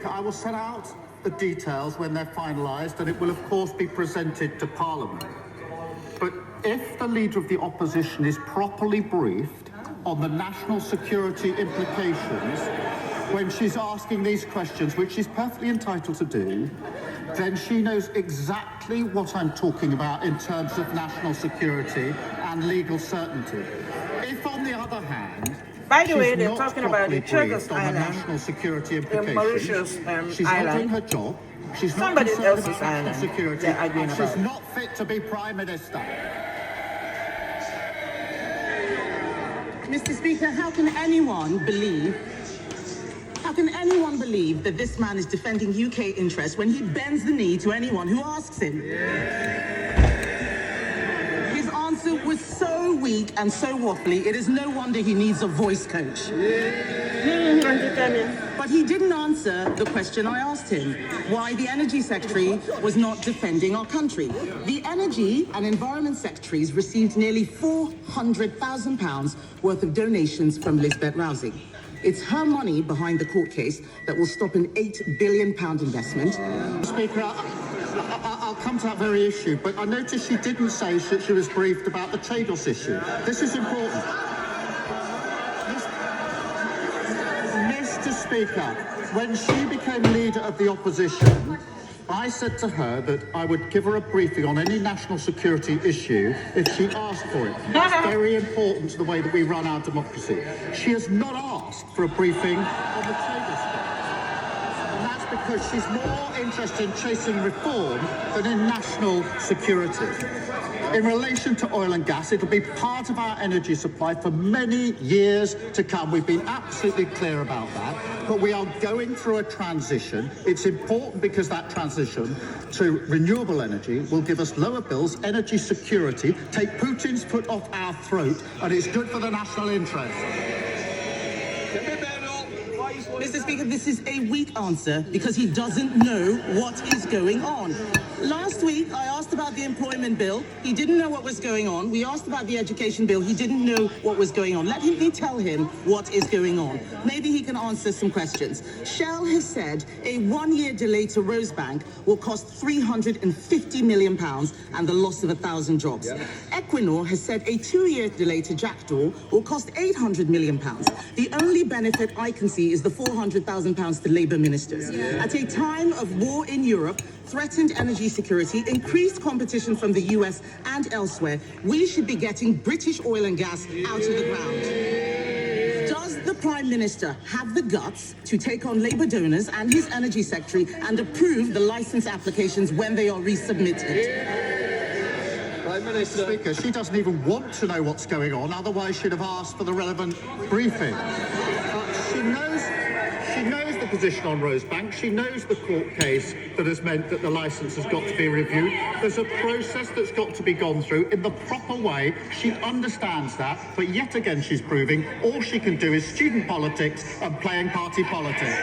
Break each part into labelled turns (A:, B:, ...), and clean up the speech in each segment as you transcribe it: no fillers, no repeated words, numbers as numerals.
A: I will set out the details when they're finalised, and it will of course be presented to Parliament. But if the Leader of the Opposition is properly briefed on the national security implications when she's asking these questions, which she's perfectly entitled to do, then she knows exactly what I'm talking about in terms of national security and legal certainty. If, on the other hand,
B: by the way, they're talking about the Chagos Islands,
A: national security implications,
B: Mauritius
A: she's
B: island.
A: not doing her job. She's
B: Somebody
A: not
B: else's
A: concerned about
B: island.
A: national security, and she's not fit to be Prime Minister.
C: Mr. Speaker, how can anyone believe that this man is defending UK interests when he bends the knee to anyone who asks him? His answer was so weak and so waffly, it is no wonder he needs a voice coach. But he didn't answer the question I asked him, why the Energy Secretary was not defending our country. The Energy and Environment Secretaries received nearly £400,000 worth of donations from Lisbeth Rousing. It's her money behind the court case that will stop an £8 billion investment.
A: Speaker, I'll come to that very issue, but I noticed she didn't say that she was briefed about the Chagos issue. This is important. Mr. Speaker, when she became Leader of the Opposition, I said to her that I would give her a briefing on any national security issue if she asked for it. That's very important to the way that we run our democracy. She has not asked for a briefing on the Chagos case. And that's because she's more interested in chasing reform than in national security. In relation to oil and gas, it'll be part of our energy supply for many years to come. We've been absolutely clear about that. But we are going through a transition. It's important because that transition to renewable energy will give us lower bills, energy security, take Putin's foot off our throat, and it's good for the national interest.
C: Mr. Speaker, this is a weak answer because he doesn't know what is going on. Last week, I asked about the employment bill. He didn't know what was going on. We asked about the education bill. He didn't know what was going on. Let me tell him what is going on. Maybe he can answer some questions. Shell has said a one-year delay to Rosebank will cost £350 million and the loss of 1,000 jobs. Yep. Equinor has said a two-year delay to Jackdaw will cost £800 million. The only benefit I can see is the £400,000 to Labour ministers. Yeah. At a time of war in Europe, threatened energy security, increased competition from the US and elsewhere, we should be getting British oil and gas out of the ground. Does the Prime Minister have the guts to take on Labour donors and his Energy Secretary and approve the licence applications when they are resubmitted?
A: Prime Minister. Speaker, she doesn't even want to know what's going on, otherwise she'd have asked for the relevant briefing. She knows the position on Rosebank. She knows the court case that has meant that the licence has got to be reviewed. There's a process that's got to be gone through in the proper way. She understands that, but yet again she's proving all she can do is student politics and playing party politics.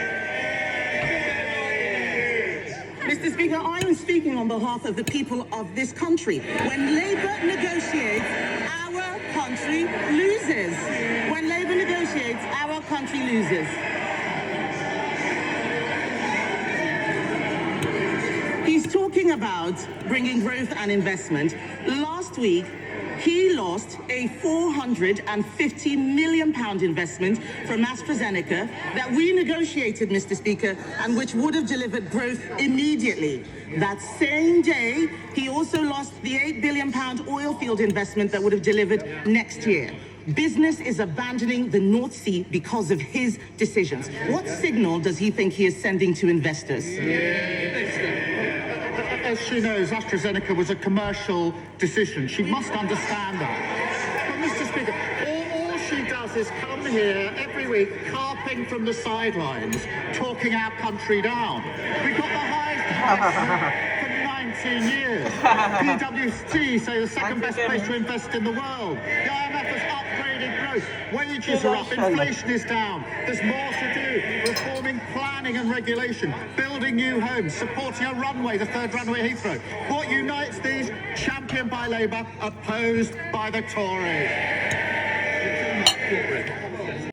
C: Mr. Speaker, I am speaking on behalf of the people of this country. When Labour negotiates, our country loses. When Labour negotiates, our country loses. He's talking about bringing growth and investment. Last week, he lost a £450 million investment from AstraZeneca that we negotiated, Mr. Speaker, and which would have delivered growth immediately. That same day, he also lost the £8 billion oil field investment that would have delivered next year. Business is abandoning the North Sea because of his decisions. What signal does he think he is sending to investors?
A: As she knows, AstraZeneca was a commercial decision. She must understand that. But, Mr. Speaker, all she does is come here every week, carping from the sidelines, talking our country down. We've got the highest for 19 years. PwC say the second best place to invest in the world. The IMF has upgraded growth. Wages are up. Inflation is down. There's more to do. Reforming planning and regulation. Building new homes. Supporting a runway, the third runway at Heathrow. What unites these? Championed by Labour, opposed by the Tories.